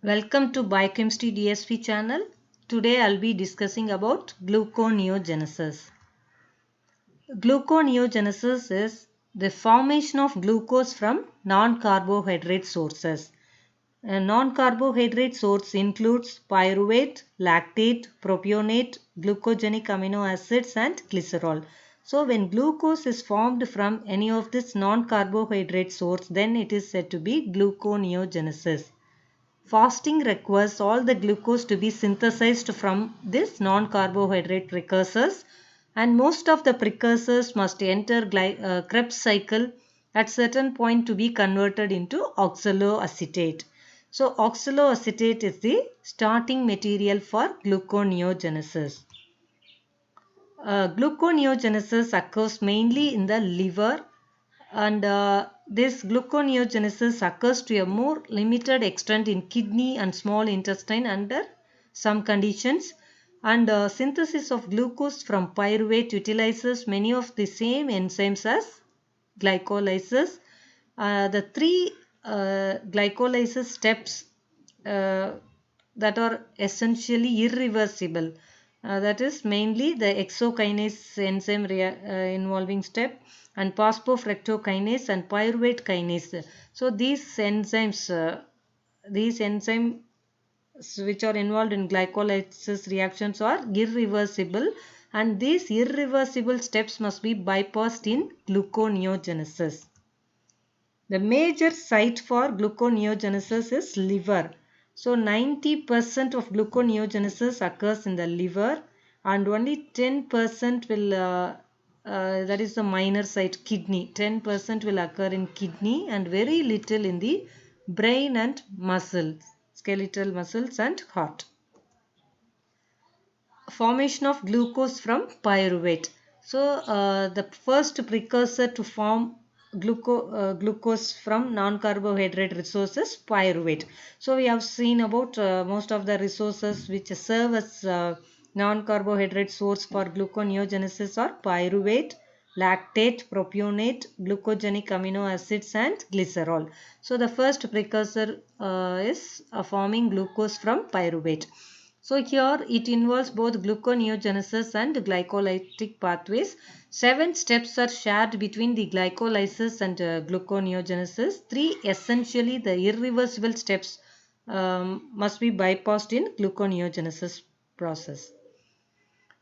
Welcome to Biochemistry DSP channel. Today I'll be discussing about gluconeogenesis. Gluconeogenesis is the formation of glucose from non-carbohydrate sources. A non-carbohydrate source includes pyruvate, lactate, propionate, glucogenic amino acids and glycerol. So when glucose is formed from any of this non-carbohydrate source, then it is said to be gluconeogenesis. Fasting requires all the glucose to be synthesized from this non-carbohydrate precursors, and most of the precursors must enter Krebs cycle at certain point to be converted into oxaloacetate. So oxaloacetate is the starting material for gluconeogenesis. Gluconeogenesis occurs mainly in the liver, and this gluconeogenesis occurs to a more limited extent in kidney and small intestine under some conditions, and synthesis of glucose from pyruvate utilizes many of the same enzymes as glycolysis. The three glycolysis steps uh, that are essentially irreversible. That is mainly the hexokinase enzyme involving step and phosphofructokinase and pyruvate kinase. So these enzymes which are involved in glycolysis reactions are irreversible, and these irreversible steps must be bypassed in gluconeogenesis. The major site for gluconeogenesis is liver. So 90% of gluconeogenesis occurs in the liver, and only 10% will that is the minor site, kidney. 10% will occur in kidney and very little in the brain and muscles, skeletal muscles and heart. Formation of glucose from pyruvate. So the first precursor to form glucose from non-carbohydrate resources, pyruvate. So we have seen about most of the resources which serve as non-carbohydrate source for gluconeogenesis are pyruvate, lactate, propionate, glucogenic amino acids and glycerol. So the first precursor is forming glucose from pyruvate. So here it involves both gluconeogenesis and glycolytic pathways. 7 steps are shared between the glycolysis and gluconeogenesis. 3 essentially the irreversible steps must be bypassed in gluconeogenesis process.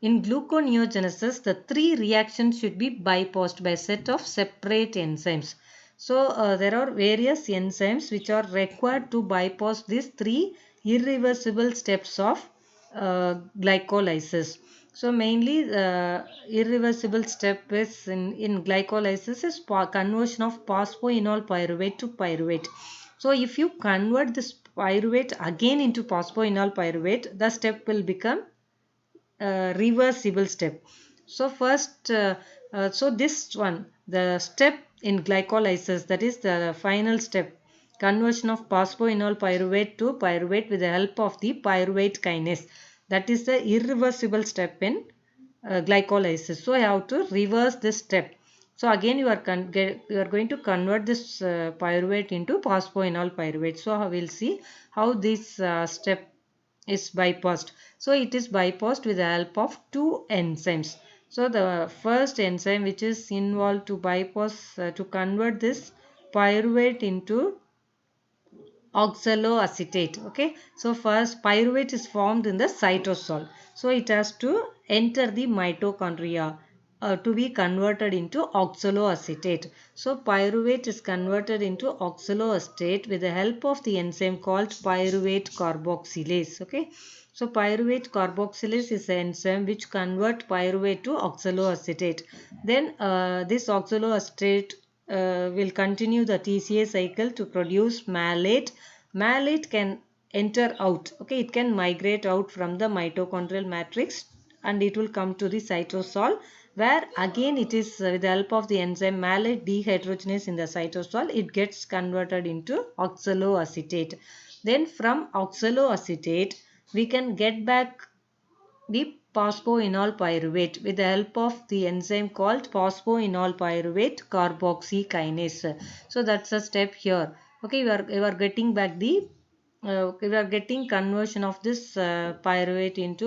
In gluconeogenesis, the 3 reactions should be bypassed by a set of separate enzymes. So there are various enzymes which are required to bypass these 3 irreversible steps of glycolysis. So mainly the irreversible step is in glycolysis is conversion of phosphoenol pyruvate to pyruvate. So if you convert this pyruvate again into phosphoenol pyruvate, the step will become reversible step. So first, so this one, the step in glycolysis, that is the final step, conversion of phosphoenol pyruvate to pyruvate with the help of the pyruvate kinase. That is the irreversible step in glycolysis. So I have to reverse this step. So again you are going to convert this pyruvate into phosphoenol pyruvate. So I will see how this step is bypassed. So it is bypassed with the help of 2 enzymes. So the first enzyme which is involved to bypass to convert this pyruvate into oxaloacetate. Okay, so first pyruvate is formed in the cytosol, so it has to enter the mitochondria to be converted into oxaloacetate. So pyruvate is converted into oxaloacetate with the help of the enzyme called pyruvate carboxylase. Okay, so pyruvate carboxylase is the enzyme which convert pyruvate to oxaloacetate. Then this oxaloacetate will continue the TCA cycle to produce malate. Malate can enter out. Okay, it can migrate out from the mitochondrial matrix and it will come to the cytosol, where again it is with the help of the enzyme malate dehydrogenase in the cytosol, it gets converted into oxaloacetate. Then from oxaloacetate we can get back the phosphoenol pyruvate with the help of the enzyme called phosphoenol pyruvate carboxykinase. So that's a step here. Okay, you are getting back the we are getting conversion of this pyruvate into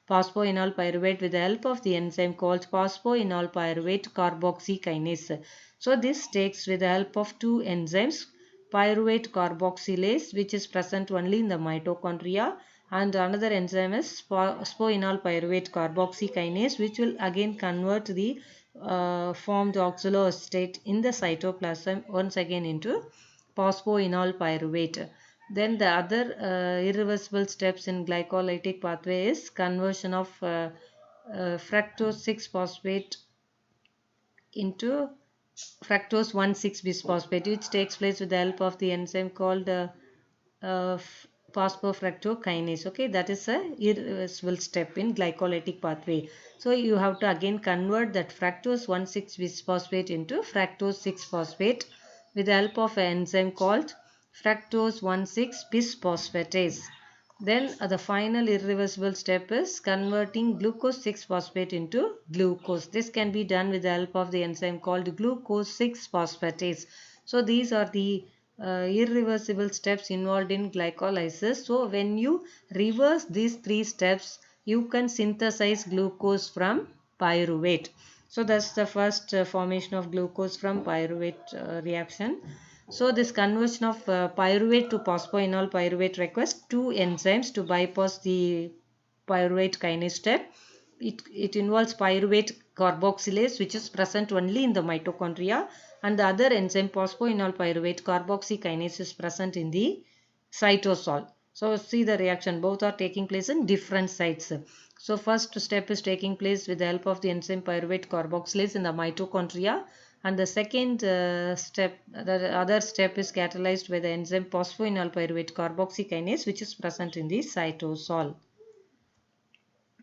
phosphoenol pyruvate with the help of the enzyme called phosphoenol pyruvate carboxykinase. So this takes with the help of two enzymes, pyruvate carboxylase, which is present only in the mitochondria, and another enzyme is phosphoenol pyruvate carboxykinase, which will again convert the formed oxaloacetate in the cytoplasm once again into phosphoenol pyruvate. Then the other irreversible steps in glycolytic pathway is conversion of fructose 6 phosphate into fructose 1,6 bisphosphate, which takes place with the help of the enzyme called uh, phosphofructokinase. Okay, that is a irreversible step in glycolytic pathway. So you have to again convert that fructose 1,6 bisphosphate into fructose 6 phosphate with the help of an enzyme called fructose 1,6 bisphosphatase. Then the final irreversible step is converting glucose 6 phosphate into glucose. This can be done with the help of the enzyme called glucose 6 phosphatase. So these are the irreversible steps involved in glycolysis. So when you reverse these three steps, you can synthesize glucose from pyruvate. So that's the first formation of glucose from pyruvate reaction. So this conversion of pyruvate to phosphoenol pyruvate requires two enzymes to bypass the pyruvate kinase step. It involves pyruvate carboxylase, which is present only in the mitochondria, and the other enzyme phosphoenol pyruvate carboxykinase is present in the cytosol. So see the reaction, both are taking place in different sites. So first step is taking place with the help of the enzyme pyruvate carboxylase in the mitochondria, and the second the other step is catalyzed by the enzyme phosphoenol pyruvate carboxykinase, which is present in the cytosol.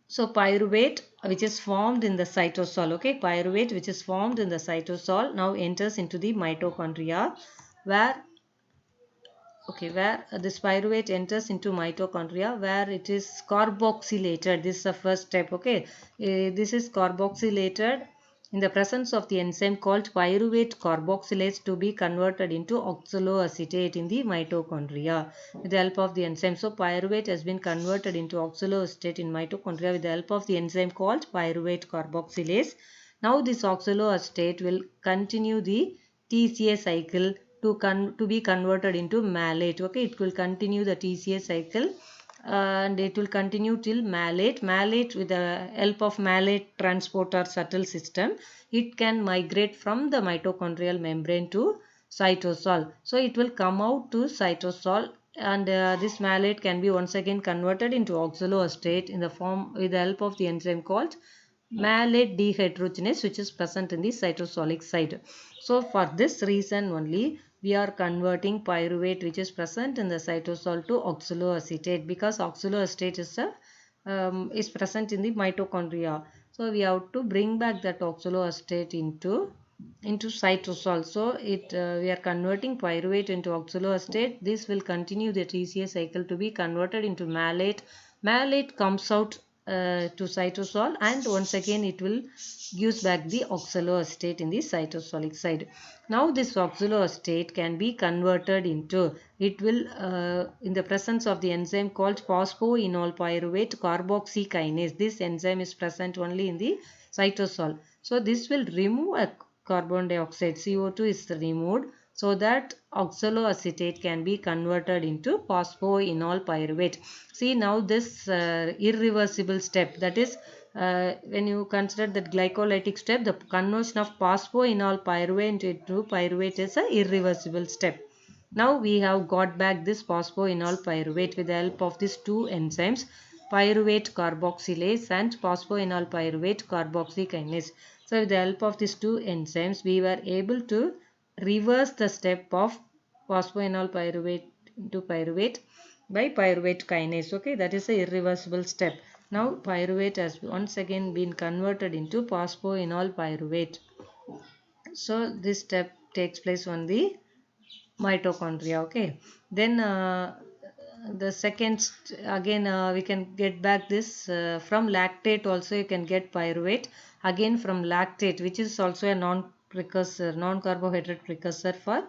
So pyruvate which is formed in the cytosol, okay, pyruvate which is formed in the cytosol now enters into the mitochondria, where this pyruvate enters into mitochondria where it is carboxylated. This is the first step, okay. This is carboxylated in the presence of the enzyme called pyruvate carboxylase to be converted into oxaloacetate in the mitochondria with the help of the enzyme. So pyruvate has been converted into oxaloacetate in mitochondria with the help of the enzyme called pyruvate carboxylase. Now this oxaloacetate will continue the TCA cycle to be converted into malate. Okay, it will continue the TCA cycle and it will continue till malate. Malate, with the help of malate transporter shuttle system, it can migrate from the mitochondrial membrane to cytosol. So it will come out to cytosol, and this malate can be once again converted into oxaloacetate in the form with the help of the enzyme called malate dehydrogenase, which is present in the cytosolic side. So for this reason only we are converting pyruvate which is present in the cytosol to oxaloacetate, because oxaloacetate is present in the mitochondria. So we have to bring back that oxaloacetate into cytosol. So we are converting pyruvate into oxaloacetate. This will continue the TCA cycle to be converted into malate. Malate comes out to cytosol, and once again it will gives back the oxaloacetate in the cytosolic side. Now this oxaloacetate can be converted into, it will in the presence of the enzyme called phosphoenol pyruvate carboxykinase. This enzyme is present only in the cytosol. So this will remove a carbon dioxide, CO2 is removed, so that oxaloacetate can be converted into phosphoenol pyruvate. See now this irreversible step, that is when you consider that glycolytic step, the conversion of phosphoenol pyruvate into pyruvate is a irreversible step. Now we have got back this phosphoenol pyruvate with the help of these two enzymes, pyruvate carboxylase and phosphoenol pyruvate carboxykinase. So with the help of these two enzymes, we were able to reverse the step of phosphoenol pyruvate into pyruvate by pyruvate kinase. Okay, that is a irreversible step. Now pyruvate has once again been converted into phosphoenol pyruvate. So this step takes place on the mitochondria. Okay, then the second again we can get back this from lactate. Also you can get pyruvate again from lactate, which is also a non carbohydrate precursor for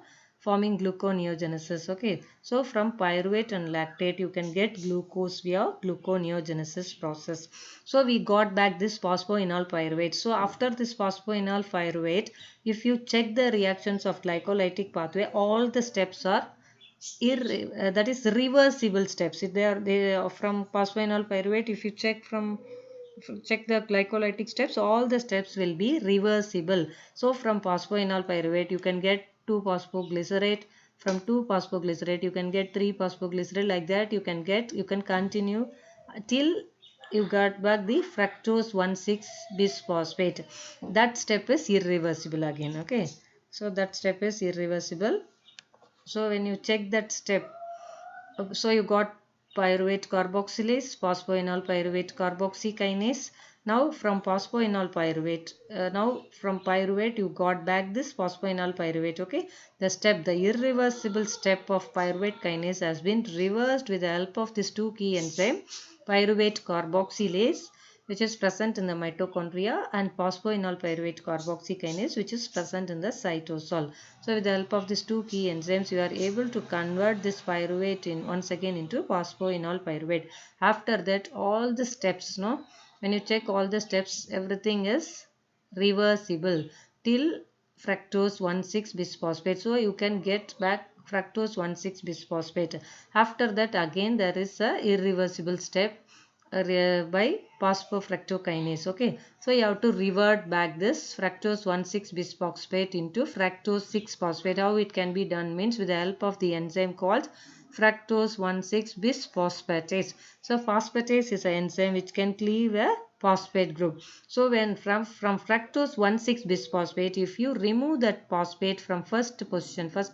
forming gluconeogenesis. Okay, so from pyruvate and lactate you can get glucose via gluconeogenesis process. So we got back this phosphoenol pyruvate. So after this phosphoenol pyruvate, if you check the reactions of glycolytic pathway, all the steps are that is reversible steps. If they are from phosphoenol pyruvate, if you check the glycolytic steps, all the steps will be reversible. So from phosphoenol pyruvate you can get 2 phosphoglycerate, from 2 phosphoglycerate you can get 3 phosphoglycerate, like that you can continue till you got back the fructose 1,6 bisphosphate. That step is irreversible again. Okay, so that step is irreversible. So when you check that step, so you got pyruvate carboxylase, phosphoenol pyruvate carboxykinase. Now from phosphoenol pyruvate, now from pyruvate you got back this phosphoenol pyruvate. Okay, the irreversible step of pyruvate kinase has been reversed with the help of this two key enzyme, pyruvate carboxylase, which is present in the mitochondria, and phosphoenol pyruvate carboxykinase, which is present in the cytosol. So with the help of these two key enzymes, you are able to convert this pyruvate once again into phosphoenol pyruvate. After that, all the steps, when you check all the steps, everything is reversible till fructose 1,6 bisphosphate. So you can get back fructose 1,6 bisphosphate. After that, again there is a irreversible step by phosphofructokinase. Okay, so you have to revert back this fructose 1,6 bisphosphate into fructose 6 phosphate. How it can be done means with the help of the enzyme called fructose 1,6 bisphosphatase. So phosphatase is an enzyme which can cleave a phosphate group. So when from fructose 1,6 bisphosphate, if you remove that phosphate from first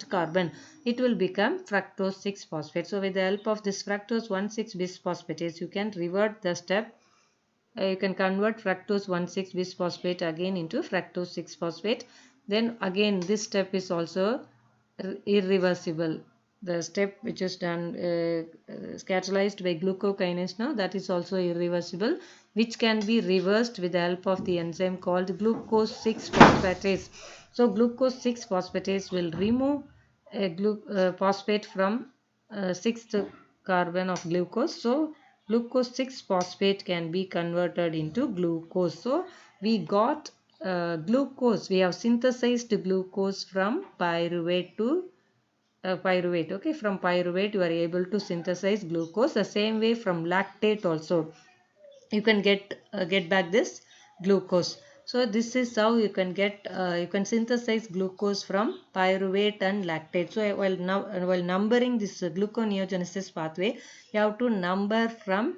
carbon, it will become fructose 6 phosphate. So with the help of this fructose 1,6 bisphosphatase, you can revert the step. You can convert fructose 1,6 bisphosphate again into fructose 6 phosphate. Then again this step is also irreversible. The step which is done catalyzed by glucokinase, now that is also irreversible, which can be reversed with the help of the enzyme called glucose 6 phosphatase. So glucose 6 phosphatase will remove phosphate from sixth carbon of glucose. So glucose 6 phosphate can be converted into glucose. So we got glucose. We have synthesized glucose from pyruvate to pyruvate. Okay, from pyruvate you are able to synthesize glucose. The same way from lactate also you can get back this glucose. So this is how you can you can synthesize glucose from pyruvate and lactate. So while numbering this gluconeogenesis pathway, you have to number from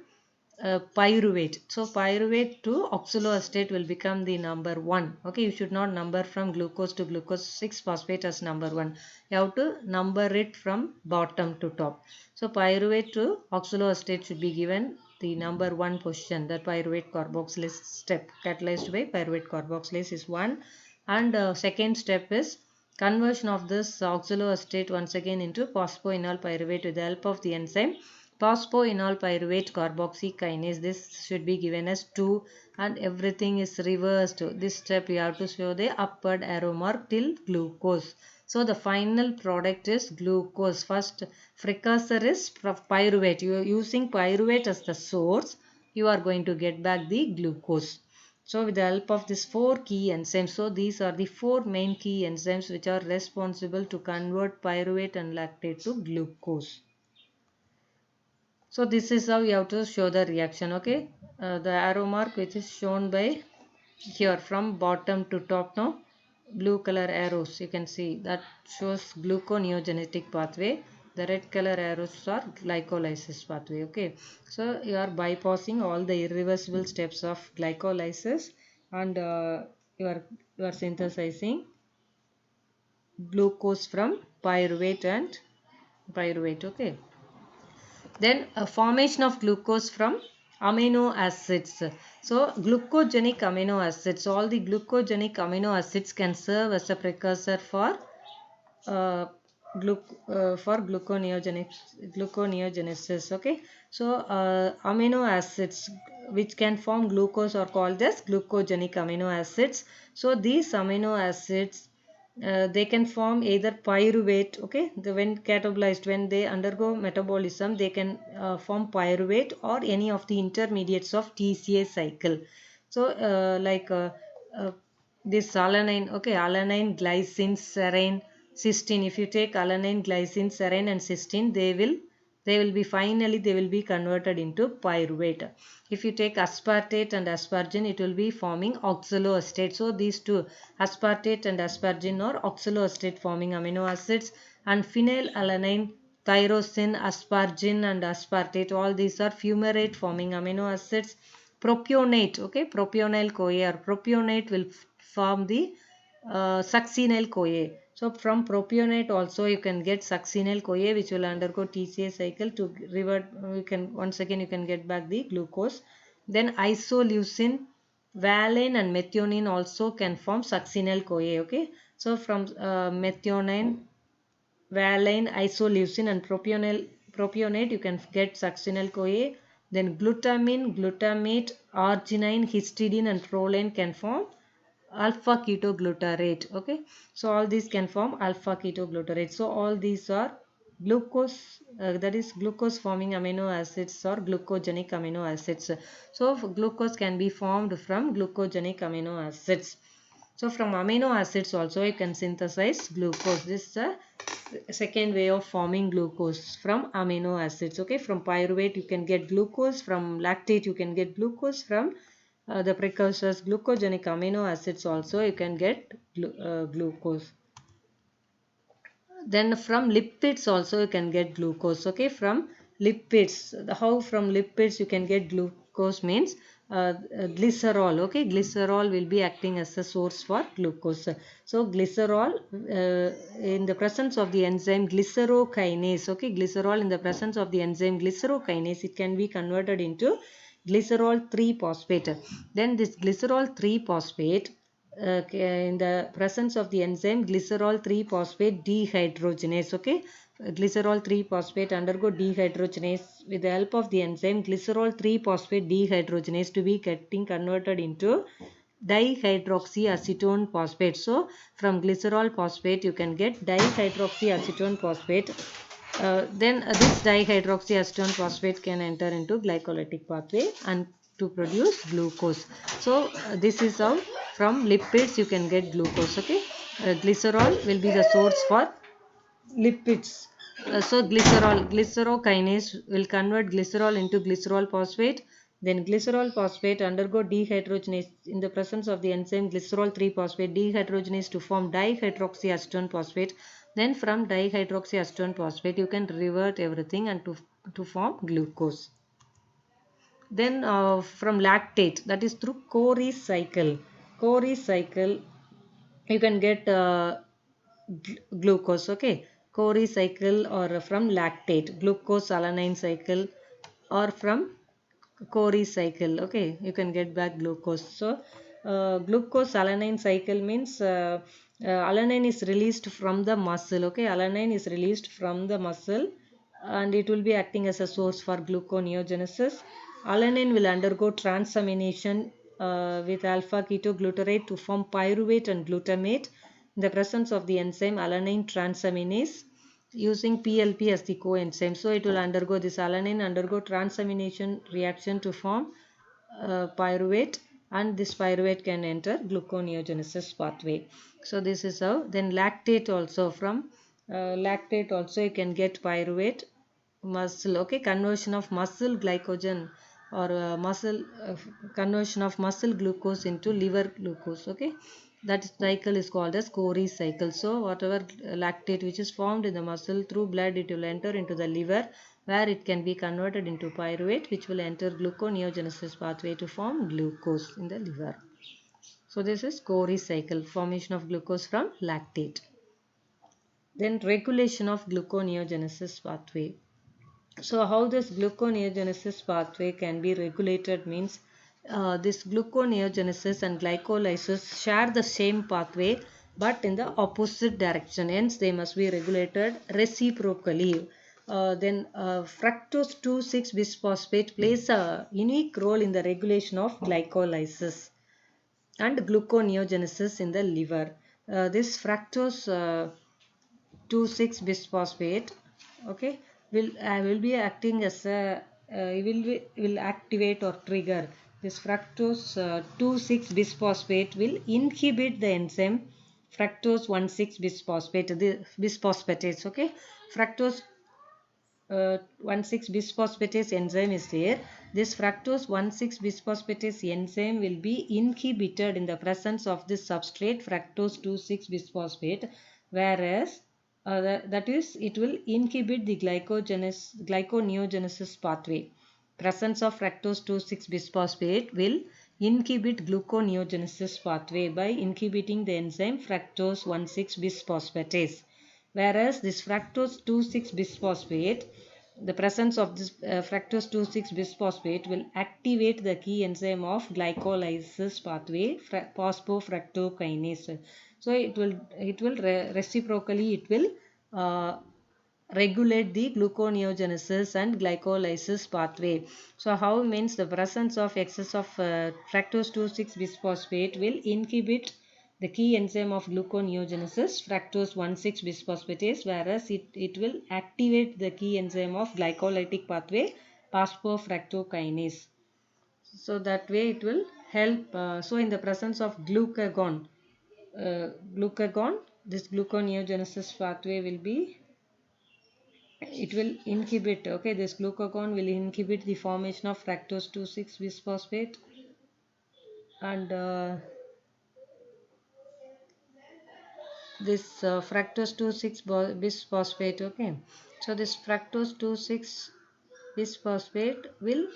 pyruvate. So pyruvate to oxaloacetate will become the number 1. Okay, you should not number from glucose to glucose 6 phosphate as number 1. You have to number it from bottom to top. So pyruvate to oxaloacetate should be given the number 1 position. That pyruvate carboxylase step catalyzed by pyruvate carboxylase is 1. And second step is conversion of this oxaloacetate once again into phosphoenol pyruvate with the help of the enzyme phosphoenol pyruvate carboxykinase. This should be given as 2, and everything is reversed. This step you have to show the upward arrow mark till glucose. So the final product is glucose. First precursor is pyruvate. You are using pyruvate as the source. You are going to get back the glucose. So with the help of these 4 key enzymes, so these are the 4 main key enzymes which are responsible to convert pyruvate and lactate to glucose. So this is how you have to show the reaction. Okay, the arrow mark which is shown by here from bottom to top, now blue color arrows you can see that shows gluconeogenetic pathway. The red color arrows are glycolysis pathway. Okay, so you are bypassing all the irreversible steps of glycolysis, and you are synthesizing glucose from pyruvate and pyruvate. Okay, then a formation of glucose from amino acids. So glucogenic amino acids, all the glucogenic amino acids can serve as a precursor for gluconeogenesis. Okay, so amino acids which can form glucose are called as glucogenic amino acids. So these amino acids they can form either pyruvate, okay, when catabolized, when they undergo metabolism, they can form pyruvate or any of the intermediates of TCA cycle. So uh, this alanine, okay, alanine, glycine, serine, cysteine, if you take alanine, glycine, serine and cysteine, they will be converted into pyruvate. If you take aspartate and aspargine, it will be forming oxaloacetate. So these two, aspartate and aspargine, are oxaloacetate forming amino acids. And phenylalanine, tyrosine, aspargine and aspartate, all these are fumarate forming amino acids. Propionate, okay, propionyl CoA or propionate will form the succinyl CoA. So from propionate also you can get succinyl CoA, which will undergo TCA cycle to revert. You can once again you can get back the glucose. Then isoleucine, valine and methionine also can form succinyl CoA. Okay, so from methionine, valine, isoleucine and propionate you can get succinyl CoA. Then glutamine, glutamate, arginine, histidine and proline can form alpha ketoglutarate. Okay, so all these can form alpha ketoglutarate. So all these are glucose, that is glucose forming amino acids or glucogenic amino acids. So glucose can be formed from glucogenic amino acids. So from amino acids also you can synthesize glucose. This is a second way of forming glucose from amino acids. Okay, from pyruvate you can get glucose, from lactate you can get glucose, from the precursors glucogenic amino acids also you can get glucose. Then from lipids also you can get glucose. Okay, from lipids, how from lipids you can get glucose means glycerol. Okay, glycerol will be acting as a source for glucose. So glycerol, in the presence of the enzyme glycerokinase, okay, glycerol in the presence of the enzyme glycerokinase, it can be converted into glycerol 3 phosphate. Then this glycerol 3 phosphate, in the presence of the enzyme glycerol 3 phosphate dehydrogenase. Okay, glycerol 3 phosphate undergo dehydrogenase. With the help of the enzyme glycerol 3 phosphate dehydrogenase to be getting converted into dihydroxyacetone phosphate. So from glycerol phosphate you can get dihydroxyacetone phosphate. Then this dihydroxyacetone phosphate can enter into glycolytic pathway and to produce glucose. So this is how from lipids you can get glucose. Okay, glycerol will be the source for lipids. So glycerokinase will convert glycerol into glycerol phosphate. Then glycerol phosphate undergo dehydrogenase in the presence of the enzyme glycerol 3 phosphate dehydrogenase to form dihydroxyacetone phosphate. Then from dihydroxyacetone phosphate you can revert everything and to form glucose. Then from lactate, that is through Cori cycle. Cori cycle you can get glucose. Okay, Cori cycle or from lactate, glucose alanine cycle, or from Cori cycle. Okay, you can get back glucose. So glucose alanine cycle means alanine is released from the muscle. Okay, alanine is released from the muscle and it will be acting as a source for gluconeogenesis. Alanine will undergo transamination with alpha ketoglutarate to form pyruvate and glutamate in the presence of the enzyme alanine transaminase using PLP as the coenzyme. So it will undergo this alanine undergo transamination reaction to form pyruvate, and this pyruvate can enter gluconeogenesis pathway. So this is how. Then lactate also, from lactate also you can get pyruvate muscle. Okay, conversion of muscle glycogen or conversion of muscle glucose into liver glucose. Okay, that cycle is called as Cori cycle. So whatever lactate which is formed in the muscle through blood, it will enter into the liver where it can be converted into pyruvate, which will enter gluconeogenesis pathway to form glucose in the liver. So this is Cori cycle, formation of glucose from lactate. Then regulation of gluconeogenesis pathway. So how this gluconeogenesis pathway can be regulated means this gluconeogenesis and glycolysis share the same pathway but in the opposite direction. Hence they must be regulated reciprocally. Then fructose 2,6-bisphosphate plays a unique role in the regulation of glycolysis and gluconeogenesis in the liver. this fructose 2,6 bisphosphate, okay, will be acting as a will activate or trigger this fructose 2,6 bisphosphate will inhibit the enzyme fructose 1,6 bisphosphate, the bisphosphatase, okay. Fructose 1,6 bisphosphatase enzyme is there. This fructose 1,6 bisphosphatase enzyme will be inhibited in the presence of this substrate fructose 2,6 bisphosphate, whereas that is, it will inhibit the glyconeogenesis pathway. Presence of fructose 2,6 bisphosphate will inhibit gluconeogenesis pathway by inhibiting the enzyme fructose 1,6 bisphosphatase. Whereas this fructose 2,6 bisphosphate, the presence of this fructose 2,6 bisphosphate will activate the key enzyme of glycolysis pathway, phosphofructokinase. So it will reciprocally it will uh, regulate the gluconeogenesis and glycolysis pathway. So how means the presence of excess of fructose 2,6 bisphosphate will inhibit the key enzyme of gluconeogenesis fructose 1,6 bisphosphatase, whereas it will activate the key enzyme of glycolytic pathway phosphofructokinase. So that way it will help. So in the presence of glucagon, this gluconeogenesis pathway will be, it will inhibit, okay, this glucagon will inhibit the formation of fructose 2,6 bisphosphate, and this fructose 2,6 bisphosphate, okay. So this fructose 2,6 bisphosphate will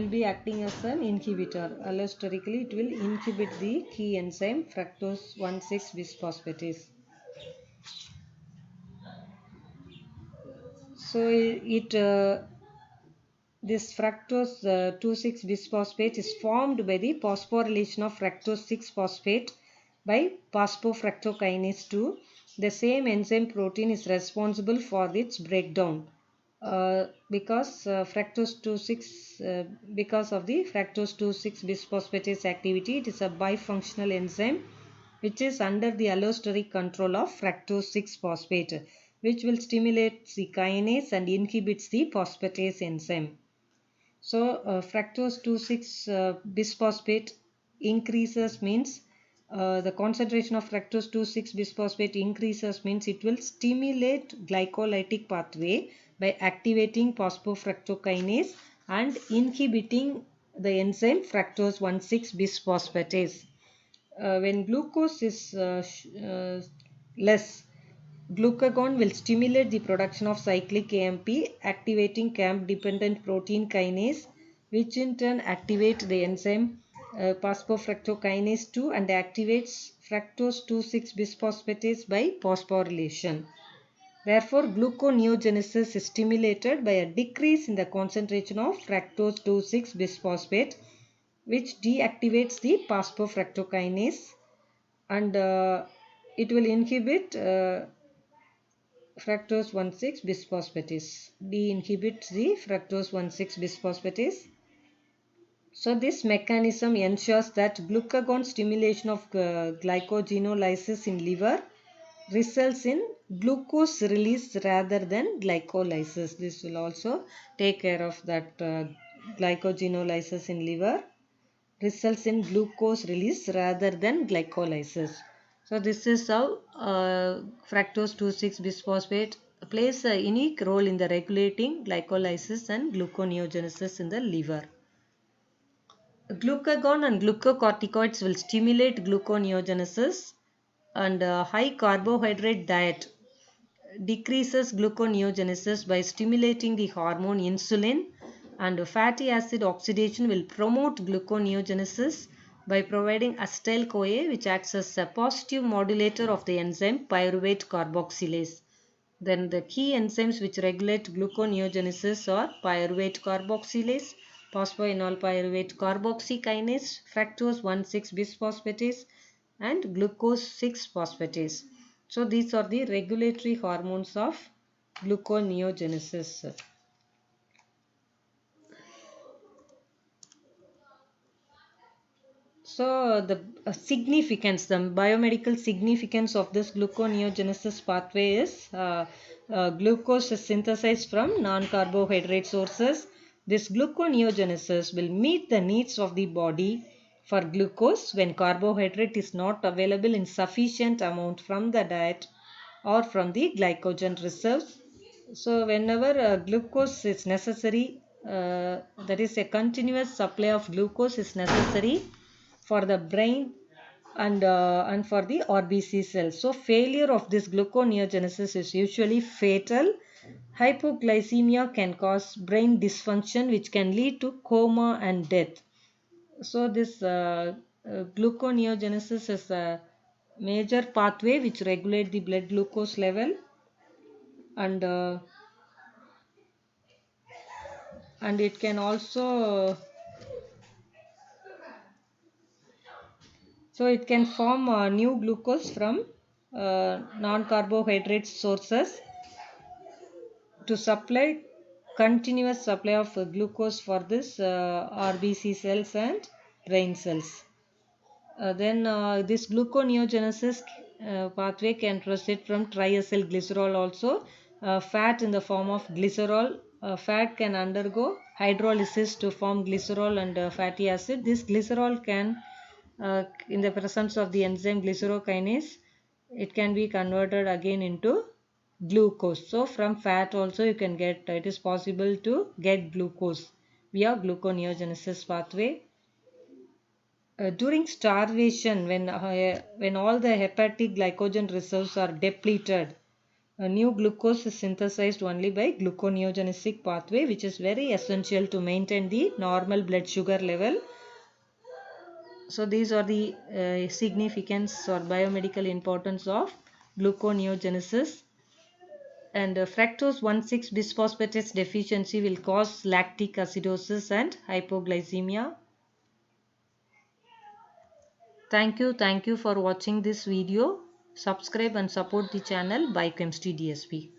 be acting as an inhibitor. Allosterically it will inhibit the key enzyme fructose 1,6 bisphosphatase. So it this fructose 2,6 bisphosphate is formed by the phosphorylation of fructose 6 phosphate by phosphofructokinase 2. The same enzyme protein is responsible for its breakdown. Because fructose 2,6 because of the fructose 2,6 bisphosphatase activity, it is a bifunctional enzyme which is under the allosteric control of fructose 6 phosphate, which will stimulate the kinase and inhibits the phosphatase enzyme. So fructose 2,6 bisphosphate increases means the concentration of fructose 2,6 bisphosphate increases means it will stimulate glycolytic pathway by activating phosphofructokinase and inhibiting the enzyme fructose 1,6 bisphosphatase. When glucose is less, glucagon will stimulate the production of cyclic AMP, activating CAMP-dependent protein kinase, which in turn activate the enzyme phosphofructokinase 2 and activates fructose 2,6 bisphosphatase by phosphorylation. Therefore, gluconeogenesis is stimulated by a decrease in the concentration of fructose 2,6 bisphosphate, which deactivates the phosphofructokinase, and it will inhibit fructose 1,6 bisphosphatase, de-inhibits the fructose 1,6 bisphosphatase. So this mechanism ensures that glucagon stimulation of glycogenolysis in liver results in glucose release rather than glycolysis. This will also take care of that glycogenolysis in liver results in glucose release rather than glycolysis. So this is how fructose 2,6 bisphosphate plays a unique role in the regulating glycolysis and gluconeogenesis in the liver. Glucagon and glucocorticoids will stimulate gluconeogenesis, and high carbohydrate diet decreases gluconeogenesis by stimulating the hormone insulin, and fatty acid oxidation will promote gluconeogenesis by providing acetyl CoA, which acts as a positive modulator of the enzyme pyruvate carboxylase. Then the key enzymes which regulate gluconeogenesis are pyruvate carboxylase, phosphoenol pyruvate carboxykinase, fructose 1,6 bisphosphatase, and glucose 6 phosphatase. So these are the regulatory hormones of gluconeogenesis. So the significance, the biomedical significance of this gluconeogenesis pathway is glucose is synthesized from non-carbohydrate sources. This gluconeogenesis will meet the needs of the body for glucose when carbohydrate is not available in sufficient amount from the diet or from the glycogen reserves. So whenever glucose is necessary, that is a continuous supply of glucose is necessary for the brain and for the RBC cells. So failure of this gluconeogenesis is usually fatal. Hypoglycemia can cause brain dysfunction which can lead to coma and death. So this gluconeogenesis is a major pathway which regulate the blood glucose level, and it can also, so it can form new glucose from non-carbohydrate sources to supply continuous supply of glucose for this RBC cells and brain cells. Then this gluconeogenesis pathway can proceed from triacylglycerol also. Fat in the form of glycerol. Fat can undergo hydrolysis to form glycerol and fatty acid. This glycerol can, in the presence of the enzyme glycerokinase, it can be converted again into glucose. So from fat also you can get, it is possible to get glucose via gluconeogenesis pathway. During starvation, when all the hepatic glycogen reserves are depleted, new glucose is synthesized only by gluconeogenesis pathway, which is very essential to maintain the normal blood sugar level. So these are the significance or biomedical importance of gluconeogenesis. And fructose 1,6 bisphosphatase deficiency will cause lactic acidosis and hypoglycemia. Thank you for watching this video. Subscribe and support the channel by Chemistry DSP.